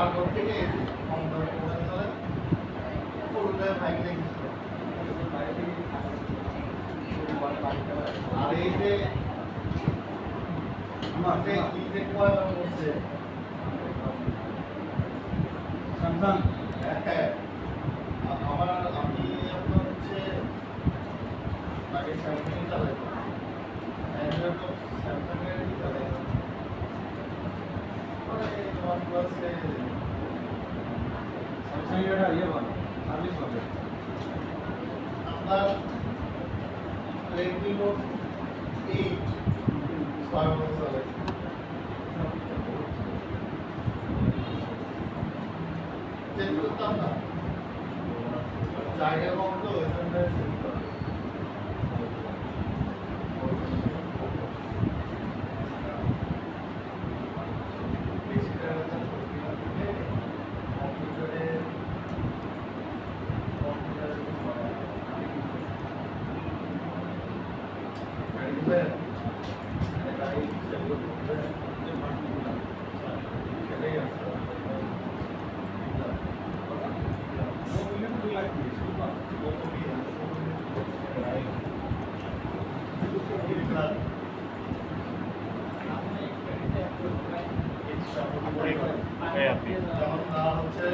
তারপর থেকে আর এই যে আমার আমি আপনার হচ্ছে আগে স্যামসাং চালাইতাম স্যামসাংয়েরই চালাইতাম আপনার রেডমি নোট 8 6 বছর চলে চেঞ্জ করতাম না জায়গা কম তো ওইখানটায় চেঞ্জ করতাম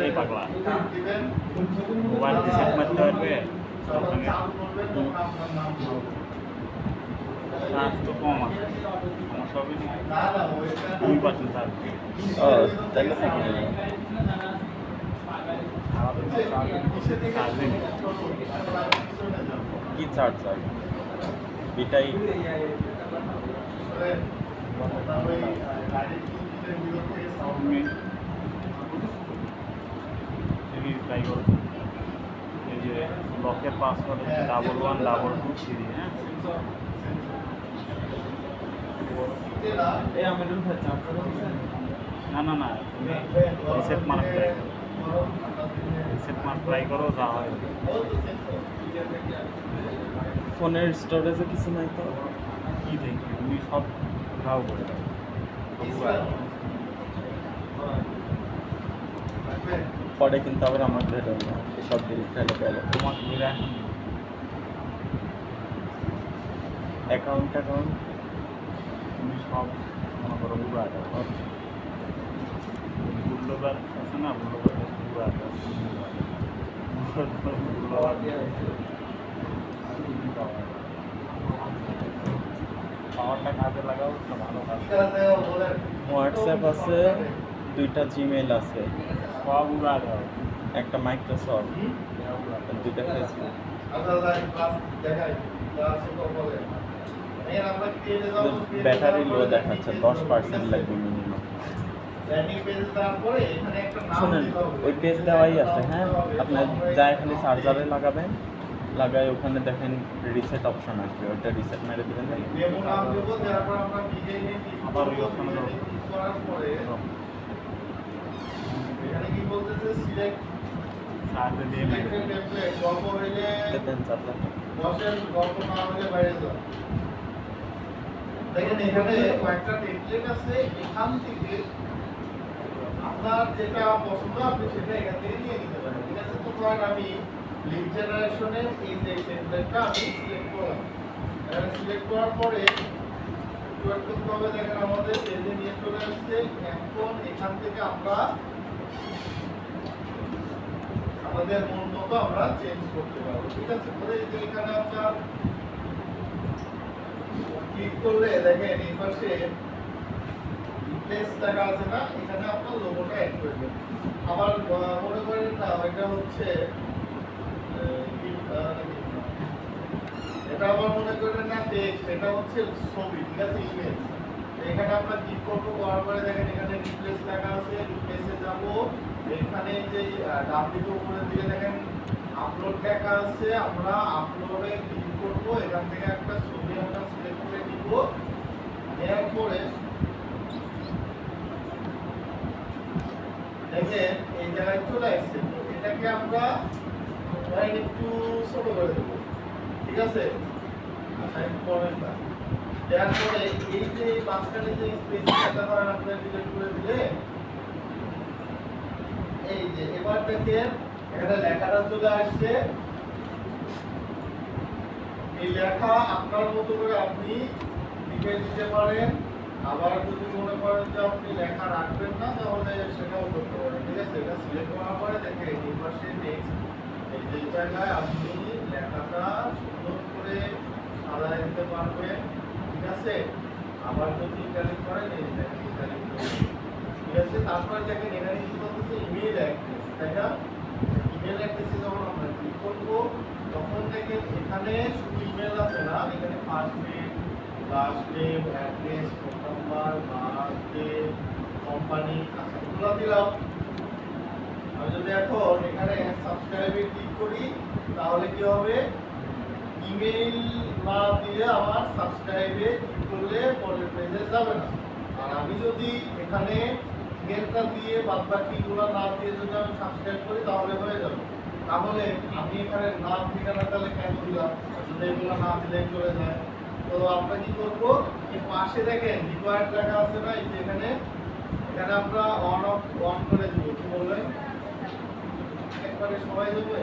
এই পাগলা মোবাইল রিসেট মারতে পারবে চার্জ তো কম আছে আমার সবই 2% চার্জ তাহলে কি চার্জ আর এটাই ট্রাই করো এই যে লকের পাসওয়ার্ড হচ্ছে 1122 হ্যাঁ না না না রিসেট মার ট্রাই করো যা হয় ফোনের স্টোরেজে কিছু নাই তো কি দেখি তুমি সব ঘাও করে দাও পরে কিন্তু আবার আমার বের হবে না সব ডিলিট ফেলে গেল তোমার ঘুরে অ্যাকাউন্ট তুমি সব মনে করো পুরো আছে বুল্লোবার আছে না বুল্লোবার পুরো আছে পাওয়ারটা কাজে লাগাও তো ভালো কাজ হোয়াটসঅ্যাপ আছে, 2টা জিমেইল আছে, সব উড়া দাও একটা মাইক্রোসফট, 2টা ফেসবুক। ব্যাটারি লো দেখাচ্ছে 10% লাগবে মিনিমাম। শুনেন ওই পেজ দেওয়াই আছে হ্যাঁ, আপনার যা এখানে চার্জারে লাগাবেন, লাগায় ওখানে দেখেন রিসেট অপশন আসবে, ওইটা রিসেট মেরে দেবেন। আবার ওই অপশনে যাও চার্জে দিয়ে মেরে দেন চার্জার। দেখেন এখানে কয়েকটা টেমপ্লেট আছে, এখান থেকে আপনার যেটা পছন্দ আপনি সেটা এখান থেকে নিয়ে নিতে পারেন। ঠিক আছে, তো ধরেন আমি লিড জেনারেশনের এই যে টেমপ্লেটটা আমি সিলেক্ট করলাম। এখানে সিলেক্ট করার পরে কিভাবে দেখেন আমাদের পেজে নিয়ে চলে আসছে। এখন এখান থেকে আমরা আমাদের মন মতো আমরা চেঞ্জ করতে পারবো। ঠিক আছে, পরে এই যে এখানে আমরা ক্লিক করলে দেখেন এই পাশে রিপ্লেস লেখা আছে না, এখানে আপনার লোগোটা অ্যাড করবেন। আবার মনে করেন না এটা হচ্ছে এটা আবার মনে করেন না টেক্সট, এটা হচ্ছে ছবি। ঠিক আছে, ইমেজ। এখানে আমরা ক্লিক করবো, করার পরে দেখেন এখানে রিপ্লেস লেখা আছে, রিপ্লেসে যাব। এখানে যে ডান দিকে উপরের দিকে দেখেন আপলোড লেখা আছে, আমরা আপলোডে ক্লিক করবো। এখান থেকে একটা ছবি আমরা সিলেক্ট করে নিব, নেওয়ার পরে দেখেন এই জায়গায় চলে আসছে। তো এটাকে আমরা একটু ছোট করে দেবো। ঠিক আছে, আচ্ছা একটু পরের না দেওয়ার পরে এই যে মাঝখানে যে স্পেসটা ধরেন আপনারা ডিলিট করে দিলে এই যে এবার দেখেন এখানে লেখাটা চলে আসছে। এই লেখা আপনার মতো করে আপনি লিখে দিতে পারেন। আবার যদি মনে করেন যে আপনি লেখা রাখবেন না তাহলে সেটাও করতে পারেন। ঠিক আছে, এটা সিলেক্ট করার পরে দেখেন এই পাশে নেক্সট এই যে জায়গায় আপনি লেখাটা সুন্দর করে সাজায় দিতে পারবেন। ঠিক আছে, আবার যদি ইটালিক করেন এই দেখেন ইটালিক করে। ঠিক আছে, তারপরে দেখেন এখানে কি বলতেছে ইমেল অ্যাড্রেস, তাই না? ইমেল অ্যাড্রেসে যখন আমরা ক্লিক করবো তখন দেখেন এখানে শুধু ইমেল আছে না, এখানে first name, last name, address, phone number, birthday, company, আচ্ছা এগুলো দিলাম। আমি যদি এখন এখানে সাবস্ক্রাইবে ক্লিক করি তাহলে কি হবে, ইমেল না দিয়ে আমার সাবস্ক্রাইবে ক্লিক করলে পরের পেজে যাবে না। আর আমি যদি এখানে ইমেলটা দিয়ে বাদবাকিগুলো না দিয়ে যদি আমি সাবস্ক্রাইব করি তাহলে হয়ে যাবে। তাহলে আমি এখানে নাম ঠিকানা তাহলে কেন দিলাম, যদি এগুলো না দিলে চলে যায়। তো আমরা কি করবো, এই পাশে দেখেন রিকোয়ার্ড লেখা আছে না, এই যে এখানে এখানে আমরা অন করে দিব। কি বললেন, একবারে সবাই দেবে?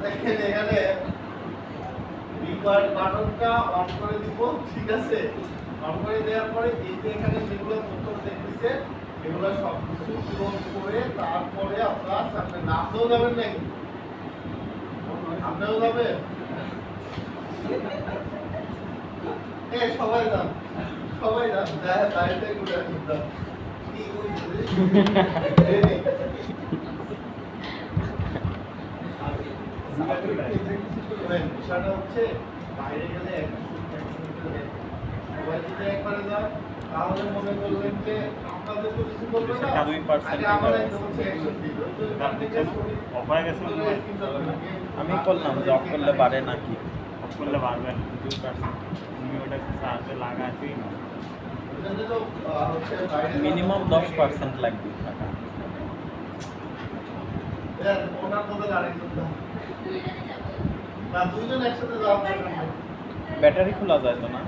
দেখেন এখানে রিকোয়ার্ড বাটনটা অন করে দিব। ঠিক আছে, অন করে দেওয়ার পরে এই যে এখানে যেগুলো তথ্য দেখতেছে এগুলো সব কিছু পূরণ করে তারপরে আপনার সামনে নাম দেওয়া যাবেন নাকি, আপনিও যাবেন? সবাই যান, সবাই যান, দাঁড়িয়ে ঘুরে আসুন। কি বিষয়টা হচ্ছে বাইরে গেলে সবাই যদি একবারে যায় তাহলে মনে করবেন যে আপনাদের তো কিছু করবে না, আগে আমাদের হচ্ছে অ্যাকশন দিবে। আমি করলাম যে অফ করলে বাড়ে নাকি, অফ করলে বাড়বে না, 2%। তুমি ওটা চার্জে লাগাতেই না, মিনিমাম 10% লাগবে টাকা। ওনার মধ্যে আরেকজন না, দুইজন একসাথে যাওয়া দরকার নেই। ব্যাটারি খোলা যায় তো না?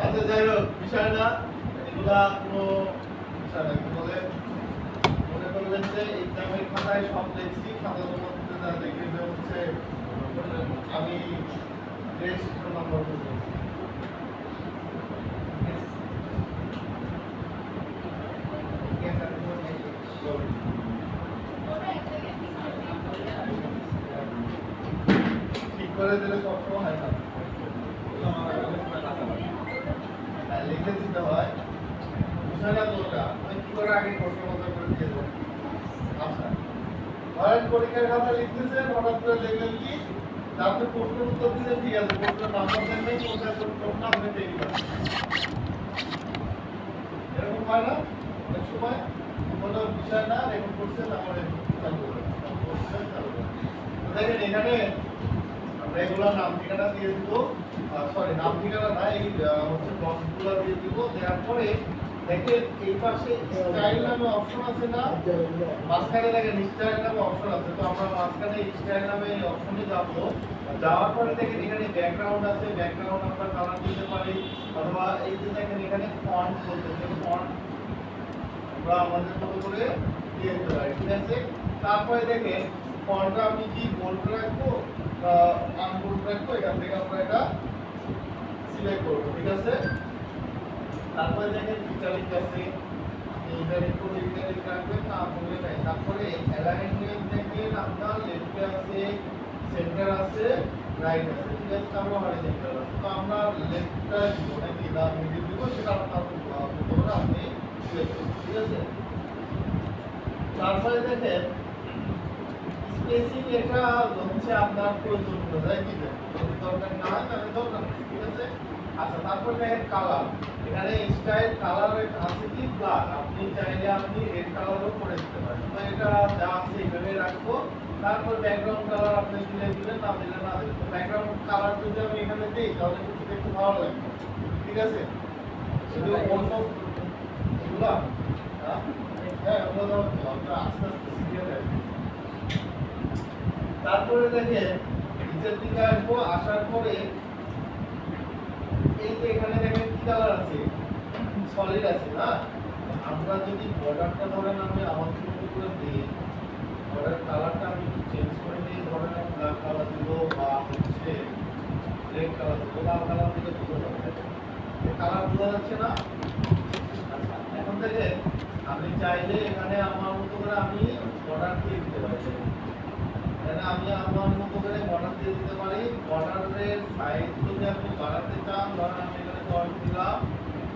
আচ্ছা যাই হোক, বিষয় না, এগুলা কোনো বিষয় না। কি বলে মনে করলেন যে এক্সামের খাতায় সব দেখছি, খাতার মধ্যে যা দেখে যে হচ্ছে আমি বেশ নাম্বার করবো। ঠিক করে দিলে সবসময় হয় না, লিখে দিতে হয়। বিষয়টা তো ওটা কি করে আগে প্রশ্ন মতো করে দিয়ে দেবো। আচ্ছা, ধরেন পরীক্ষার খাতা লিখতেছেন, হঠাৎ করে দেখলেন কি আপনি প্রশ্নের উত্তর দিলেন, ঠিক আছে, প্রশ্নের নাম্বার দেন নেই, কোথায় কোনটা আপনি পেয়ে গেলেন। এরকম হয় না অনেক সময়? কোনো বিষয় না, রেকর্ড করছেন আমার চালু করেন, দেখেন এখানে আমরা এগুলো নাম ঠিকানা দিয়ে দিব। সরি, নাম ঠিকানা না, এই হচ্ছে বক্সগুলো দিয়ে দিব। দেওয়ার পরে দেখেন এই পাশে স্টাইল নামে অপশন আছে না, মাঝখানে দেখেন স্টাইল নামে অপশন আছে। তো আমরা মাঝখানে স্টাইল নামে অপশনে যাব। যাওয়ার পরে দেখেন এখানে ব্যাকগ্রাউন্ড আছে, ব্যাকগ্রাউন্ড আমরা কালার দিতে পারি, অথবা এই যে দেখেন এখানে ফন্ট বলতেছে, ফন্ট আমরা আমাদের মতো করে দিয়ে দিতে পারি। ঠিক আছে, তারপরে দেখেন ফন্টটা আমি কি বোল্ড রাখবো বা আনবোল্ড রাখবো, এখান থেকে আমরা এটা সিলেক্ট করবো। ঠিক আছে, তারপরে দেখেন ইটালিক আছে, ইটালিক করে ইটালিক রাখবেন, না বলে নাই। তারপরে অ্যালাইনমেন্ট দেখেন আপনার লেফটে আছে, সেন্টার আছে, রাইট আছে, ঠিক আছে, তারপর হরিজন্টাল আছে। তো আমরা লেফটটা দিব নাকি না মিডিল দিব সেটা আপনার উপরে আপনি সিলেক্ট করুন, ঠিক আছে। তারপরে দেখেন স্পেসিং, এটা হচ্ছে আপনার প্রয়োজন অনুযায়ী দিবেন, যদি দরকার না হয় তাহলে দরকার নেই, ঠিক আছে। আচ্ছা, তারপর দেখেন কালার, এখানে স্টাইল কালার আছে কি ব্ল্যাক, আপনি চাইলে আপনি রেড কালারও করে দিতে পারেন। তো এটা যা আছে এখানে রাখবো। তারপর ব্যাকগ্রাউন্ড কালার আপনি দিলে দিবেন, না দিলে না দিবেন। তো ব্যাকগ্রাউন্ড কালার যদি আমি এখানে দিই তাহলে কিন্তু দেখতে ভালো লাগবে, ঠিক আছে। যদি অন্য এগুলা হ্যাঁ ওগুলো তো আমরা আস্তে আস্তে সিরিয়াল আসবে। তারপরে দেখেন নিচের দিকে আসবো, আসার পরে এই যে এখানে দেখেন কি কালার আছে, সলিড আছে না। আমরা যদি বর্ডারটা ধরেন আমি আমার মতো করে দিই, বর্ডার কালারটা আমি একটু চেঞ্জ করে দিই, ধরেন আমি ব্ল্যাক কালার দিব বা হচ্ছে রেড কালার দিব, লাল কালার দিলে বোঝা যাবে, কালার বোঝা যাচ্ছে না। আচ্ছা, এখন থেকে আমি চাইলে এখানে আমার মতো করে আমি বর্ডার দিয়ে দিতে পারি, এখানে আমি আমার মতো করে বর্ডার দিয়ে দিতে পারি। বর্ডারের সাইজ যদি আপনি বাড়াতে চান, ধরেন আমি এখানে 10 দিলাম,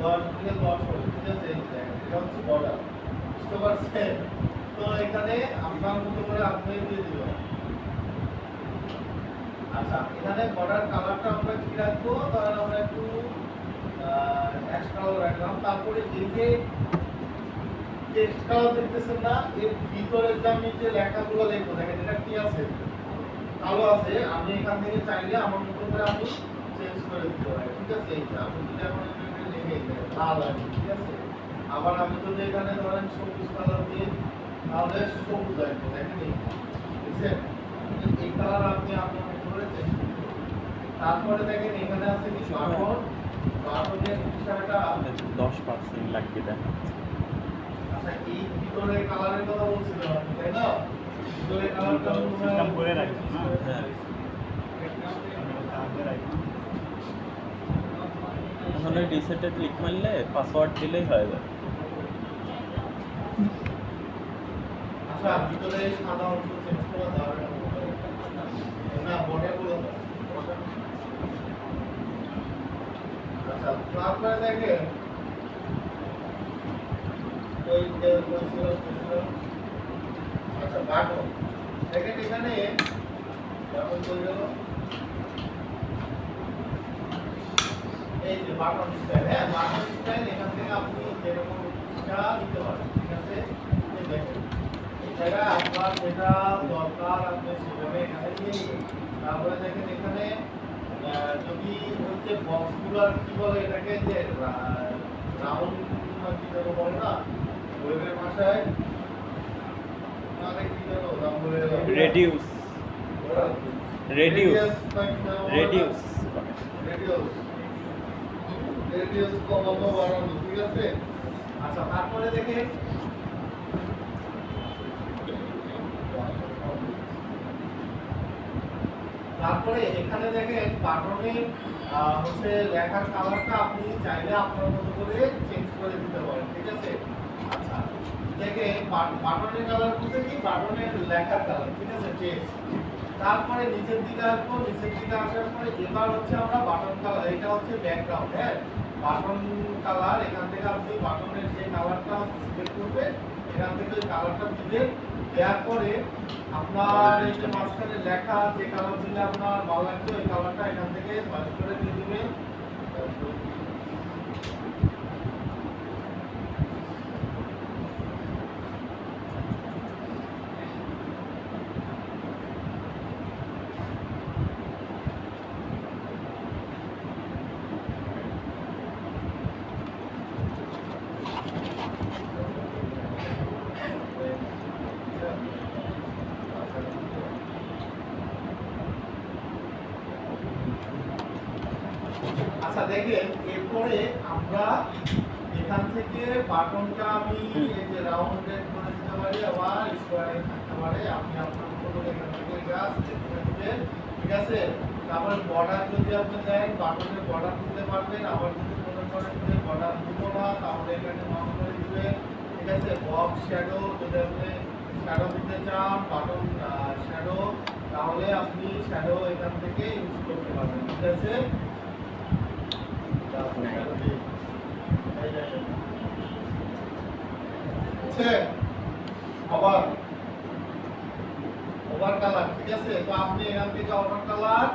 10 থেকে 10 হলো, ঠিক আছে। এই দেখেন এটা হচ্ছে বর্ডার, বুঝতে পারছেন। তো এখানে আপনার মতো করে আপনি দিয়ে দিবেন। আচ্ছা, এখানে বর্ডার কালারটা আমরা কি রাখবো, ধরেন আমরা একটু অ্যাশ কালার রাখলাম। তারপরে এই যে টেক্সট কালার দেখতেছেন না, এর ভিতরে যে আমি যে লেখাগুলো লিখবো, দেখেন এটা কি আছে, কালো আছে। আমি এখান থেকে চাইলে আমার মতো করে আমি চেঞ্জ করে দিতে পারি, ঠিক আছে। এই যে আমি যদি এখন এখানে লিখে দিই লাল আছে, ঠিক আছে। আবার আমি যদি এখানে ধরেন সবুজ কালার দিই তাহলে সবুজ আসবে, দেখেন এই বুঝছেন। এই কালার আপনি আপনার মতো করে চেঞ্জ করতে পারেন। তারপরে দেখেন এখানে আছে কি বাটন, বাটনের বিষয়টা 10% লাগবে দেখা। আচ্ছা, এই ভিতরের কালারের কথা বলছিলাম আমি, তাই না? ভিতরের কালারটা সিস্টেম করে রাখছি না। হ্যাঁ এখন ওই রিসেটে ক্লিক মারলে পাসওয়ার্ড দিলেই হয়ে যাবে। আচ্ছা, ভিতরে সাদা অংশ চেঞ্জ করা যাবে না, বর্ডার গুলো দাও। আচ্ছা, তারপরে দেখেন আচ্ছা বাটন, দেখেন এখানে যেমন বলে গেল এই যে বাটন স্টাইল, হ্যাঁ বাটন স্টাইল এখান থেকে আপনি যেরকম ইচ্ছা নিতে পারেন, ঠিক আছে। এই দেখেন এই জায়গায় আপনার যেটা দরকার আপনি সেভাবে এখানে নিয়ে নিন। তারপরে দেখেন এখানে যদি হচ্ছে বক্সগুলোর কি বলে এটাকে, যে রাউন্ড কি যেন বলে না ওয়েবের ভাষায়, কি যেন নাম বলে রেডিউস রেডিউস রেডিউস রেডিয়াস কমানো বাড়ানো, ঠিক আছে। আচ্ছা, তারপরে দেখেন তারপরে এখানে দেখেন বাটনে হচ্ছে লেখার কালারটা আপনি চাইলে আপনার মতো করে চেঞ্জ করে দিতে পারেন, ঠিক আছে। আচ্ছা, দেখেন বাটনের কালার বলতে কি, বাটনের লেখার কালার, ঠিক আছে, টেক্সট। তারপরে নিচের দিকে আসবো, নিচের দিকে আসার পরে এবার হচ্ছে আমরা বাটন কালার, এটা হচ্ছে ব্যাকগ্রাউন্ড, হ্যাঁ বাটন কালার। এখান থেকে আপনি বাটনের যে কালারটা সিলেক্ট করবেন, এখান থেকে ওই কালারটা দিবেন। দেওয়ার পরে আপনার এই যে মাঝখানে লেখা যে কালার দিলে আপনার ভালো লাগছে ওই কালারটা এখান থেকে চয়েস করে দিয়ে দিবেন। আচ্ছা, দেখেন এরপরে আমরা এখান থেকে বাটনটা আমি এই যে রাউন্ডেড করে দিতে পারি, আবার স্কোয়ারে থাকতে পারে, আপনি আপনার মতো করে এখান থেকে জাস্ট করে দিবেন, ঠিক আছে। তারপরে বর্ডার যদি আপনি দেন, বাটনের বর্ডার দিতে পারবেন। আবার যদি মনে করেন যে বর্ডার দিব না, তাহলে এখানে মাউস করে দিবেন, ঠিক আছে। বক্স শ্যাডো যদি আপনি শ্যাডো দিতে চান বাটন শ্যাডো, তাহলে আপনি শ্যাডো এখান থেকে ইউজ করতে পারবেন। ঠিক আছে, শ্যাডো দিয়ে এই দেখেন হচ্ছে আবার ওভার কালার। ঠিক আছে, তো আপনি এখান থেকে ওভার কালার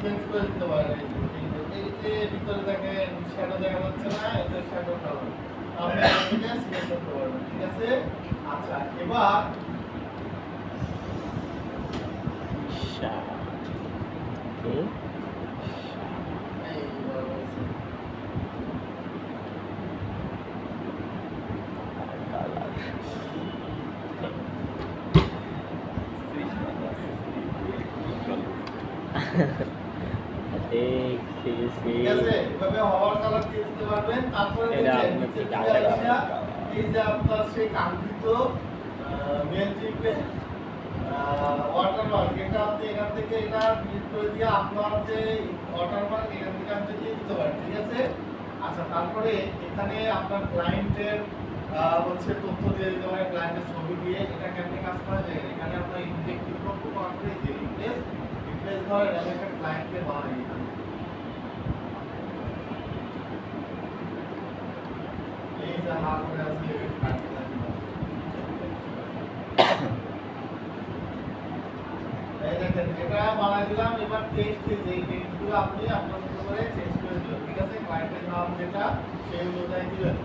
চেঞ্জ করে দিতে পারেন। এই যে ভিতরে দেখেন শ্যাডো দেখা যাচ্ছে না, এটা শ্যাডো কালার আপনি এখান থেকে সিলেক্ট করতে পারবেন। ঠিক আছে, আচ্ছা এবার ঠিক আছে, এভাবে হওয়ার কালার চেঞ্জ করতে পারবেন। তারপরে এই যে আপনার সেই কাঙ্ক্ষিত মেল চিপে ওয়াটারমার্ক, এটা আপনি এখান থেকে এটা ক্লিক করে দিয়ে আপনার যে ওয়াটারমার্ক এখান থেকে আপনি দিয়ে দিতে পারেন। ঠিক আছে, আচ্ছা তারপরে এখানে আপনার ক্লায়েন্টের হচ্ছে তথ্য দিয়ে দিতে পারেন, ক্লায়েন্টের ছবি দিয়ে। এটা কেমনে কাজ করে যায়, এখানে আপনার ইনজেক্টিভ লক্ষ্য করার পরে যে রিপ্লেস ধরেন আমি একটা ক্লায়েন্টকে বানাই এখানে, এই যে হাত করে আছে এই দেখেন এটা বানাই দিলাম। এবার টেক্সট, যে টেক্সটগুলো আপনি আপনার মতো করে চেঞ্জ করে দিবেন। ঠিক আছে, ক্লায়েন্টের নাম যেটা সেই অনুযায়ী দিবেন।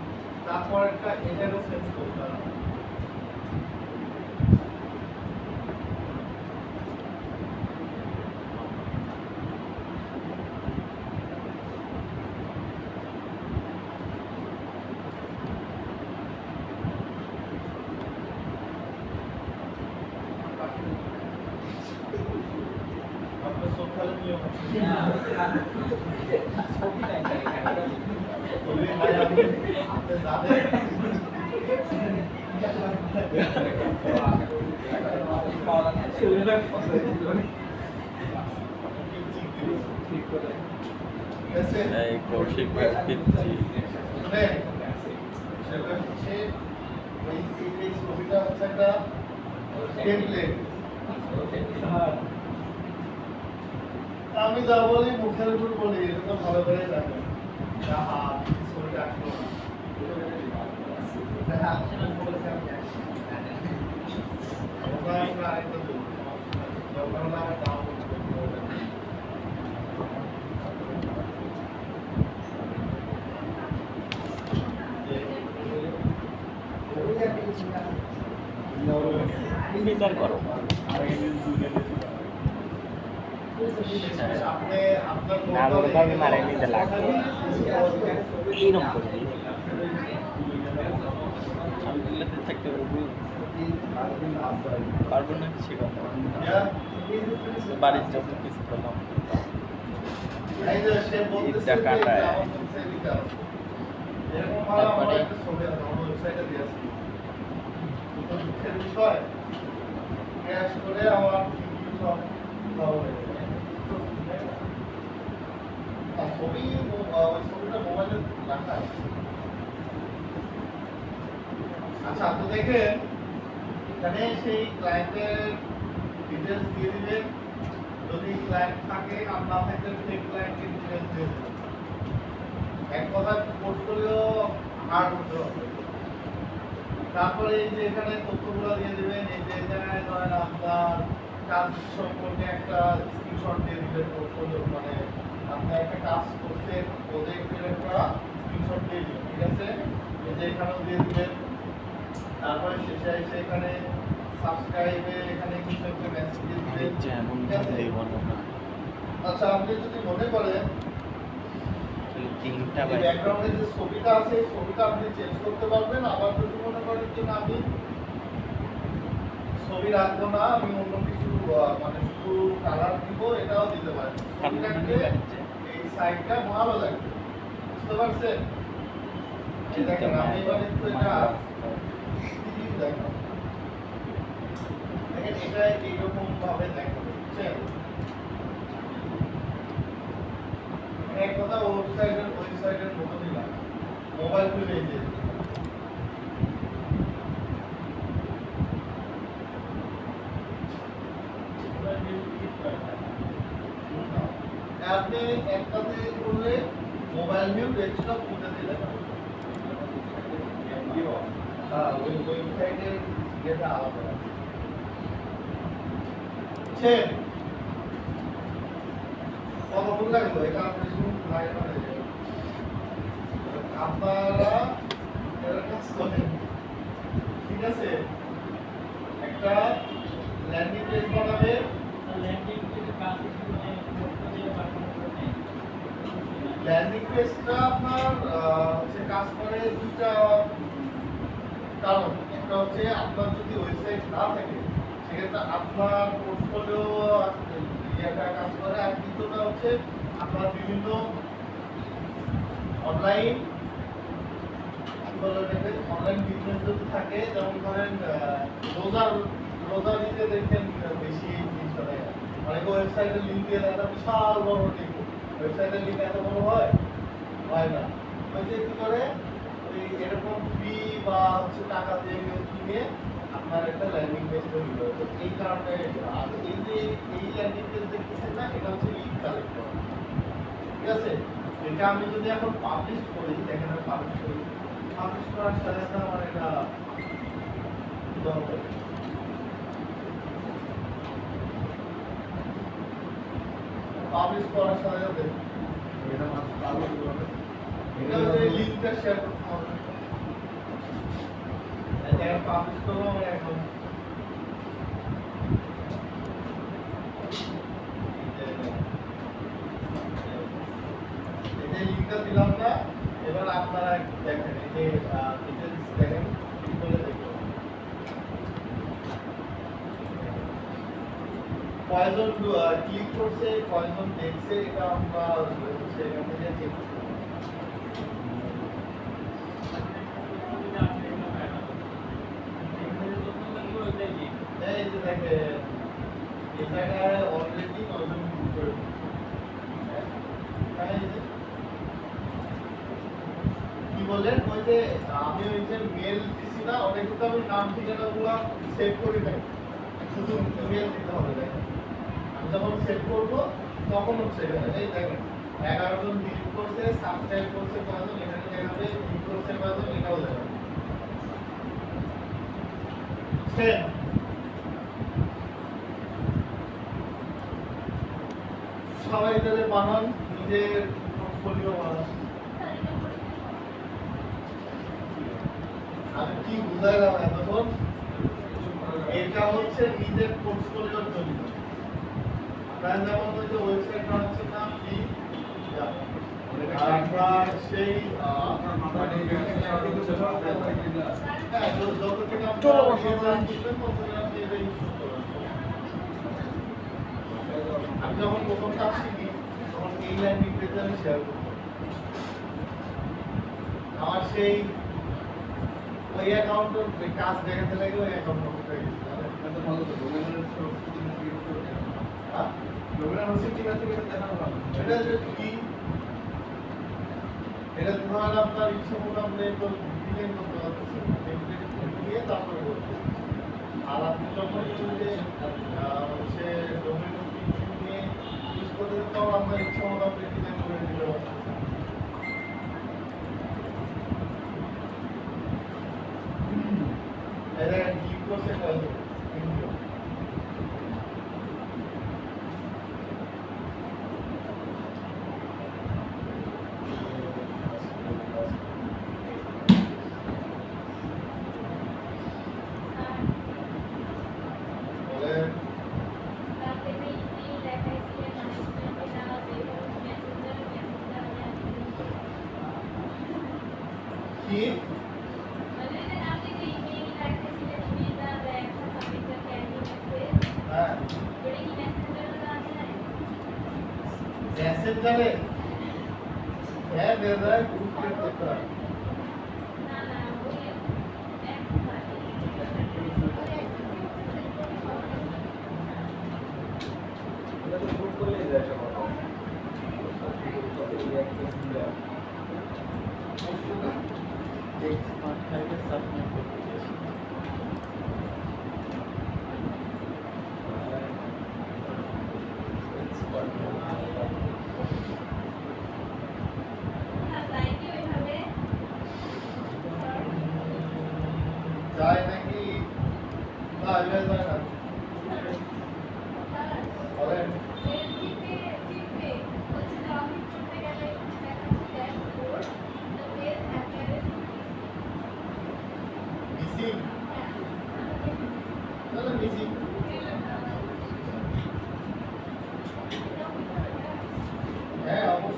তারপর একটা এটারও চেঞ্জ করতে হবে। আপনার সকালে নিয়ম আছে ভাই, আপনি জানেন কৌশিক সেটা হচ্ছে এই ছবিটা হচ্ছে একটা টেমপ্লেট। আমি যা বলি মুখের উপর বলি, এটা তো ভালো করে জানেন। ছবিটা আসলো বিচার করো। আমি মারাই নিতে লাগবে এইরকম করে থাকতে পারবো না কিছু কথা বাড়ির যত কিছু করলাম তারপরে আচ্ছা, তো দেখেন এখানে সেই ক্লায়েন্টের ডিটেলস দিয়ে দিবেন। যদি ক্লায়েন্ট থাকে আর না থাকলে সেই ক্লায়েন্টের ডিটেলস দিয়ে দিবেন। এক কথা পোর্টফোলিও হার্ড হতে হবে। তারপরে এই যে এখানে তথ্যগুলো দিয়ে দিবেন। এই যে জায়গায় ধরেন আপনার কাজ সম্পর্কে একটা স্ক্রিনশট দিয়ে দিবেন। পোর্টফোলিও মানে আপনি একটা কাজ করছেন, প্রজেক্টের একটা স্ক্রিনশট দিয়ে দিবেন। ঠিক আছে, এই যে এখানেও দিয়ে দিবেন। তারপরে শেষে এসে এখানে সাবস্ক্রাইবে এখানে কিছু একটা মেসেজ দিয়ে দিবেন। আচ্ছা, আপনি যদি মনে করেন ব্যাকগ্রাউন্ডে যে ছবিটা আছে এই ছবিটা আপনি চেঞ্জ করতে পারবেন। আবার যদি মনে করেন যে না আমি ছবি রাখবো না, আমি অন্য কিছু মানে শুধু কালার দিব, এটাও দিতে পারেন। এই সাইডটা ভালো লাগবে, বুঝতে পারছেন? দেখেন আমি এবার একটু এটা দেখেন, এটা এইরকম ভাবে দেখাবে, বুঝছেন? এক কথা ওয়েবসাইটের মতো দিলাম, মোবাইল খুলে এই যে ফাইল নিউ ডেস্কটপ খুলে দিলে ওই ওয়েবসাইটের যেটা আলাদা আছে কতক্ষণ লাগলো এটা আপনি শুনুন লাগে আপনারা এর কাজ করেন ঠিক আছে একটা ল্যান্ডিং পেজ বানাবে ল্যান্ডিং পেজটা আপনার হচ্ছে কাজ করে দুইটা কারণ একটা হচ্ছে আপনার যদি ওয়েবসাইট না থাকে সেক্ষেত্রে আপনার পোর্টফোলিও ইয়েটা কাজ করে আর দ্বিতীয়টা হচ্ছে আপনার বিভিন্ন অনলাইন অনলাইন বিজনেস যদি থাকে যেমন ধরেন রোজার দিতে দেখবেন বেশি জিনিসটা দেয় অনেকে ওয়েবসাইটের লিঙ্ক দিয়ে একটা বিশাল বড় লিঙ্ক ওয়েবসাইটের লিঙ্ক এত বড় হয় না ওই যে কি করে ওই এরকম ফ্রি বা হচ্ছে টাকা দিয়ে কিনে আপনার একটা ল্যান্ডিং পেজ তৈরি করে তো এই কারণে আর এই যে এই ল্যান্ডিং পেজ দেখতেছেন না এটা হচ্ছে লিড কালেক্ট করা ঠিক আছে এটা আমি যদি এখন পাবলিশ করি দেখেন আমি পাবলিশ করার সাথে সাথে আমার এটা দরকার পাবলিশ করার সাথে সাথে এটা মাত্র পাবলিশ করবে এটা হচ্ছে লিংকটা শেয়ার করতে হবে এটা পাবলিশ করবো আমরা এখন এটা লিংকটা দিলাম না এবার আপনারা দেখেন এই যে ডিটেইলস দেখেন ক্লিক করে দেখুন কয়জন ক্লিক করছে কয়জন দেখছে এটা আমরা হচ্ছে এখান থেকে চেক করতে পারবো এই যে দেখেন এই জায়গায় অলরেডি 9 জন ক্লিক করে কি বললেন ওই যে আমি ওই যে মেল দিছি না অনেক তো আমি নাম ঠিকানাগুলো সেভ করি নাই শুধু মেল দিতে হবে দেখেন আমি যখন সেভ করবো তখন হচ্ছে এখানে এই দেখেন 11 জন ক্লিক করছে সাবস্ক্রাইব করছে কয়জন এখানে দেখাবে ক্লিক করছে কয়জন এটাও দেখাবে সেভ সবাই তাদের বানান নিজের পোর্টফোলিও বানান আমি কি বুঝাইলাম এতক্ষণ এটা হচ্ছে নিজের পোর্টফোলিওর জন্য আপনার যেমন ওই যে ওয়েবসাইট বানাচ্ছেন না আপনি আপনার সেই যতদিন আমি যখন প্রথম কাজ শিখি তখন এই ল্যান্ডিং পেজে আমি শেয়ার করব আমার সেই ওই অ্যাকাউন্টের কাজ দেখাতে লাগে ওই অ্যাকাউন্ট হয়ে গেছে এটা ভালো তো ডোমেনের ডোমেনের হচ্ছে ঠিক আছে এটা দেখানো ভালো এটা যে কি এটা ধরেন আপনার ইচ্ছে মতো আপনি একটু ডিজাইন করতে পারতেছেন দিয়ে তারপরে করতে আর আপনি যখন হচ্ছে ডোমেন নিয়ে ইউজ করতে তখন আপনার ইচ্ছে মতো আপনি ডিজাইন করে দিতে পারতেছেন এটা ক্লিক করছে কয়জন কি মেসেঞ্জারে হ্যাঁ দাদা গ্রুপ ক্রিয়েট করতে হয় গ্রুপ করলে যায় সব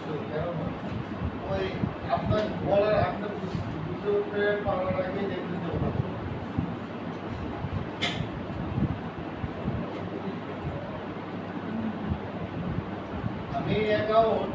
অবশ্যই কেন না? ওই আপনার বলার আপনার বুঝে উঠতে পারার আগে দেখবেন যে ওটা করবে। আমি অ্যাকাউন্ট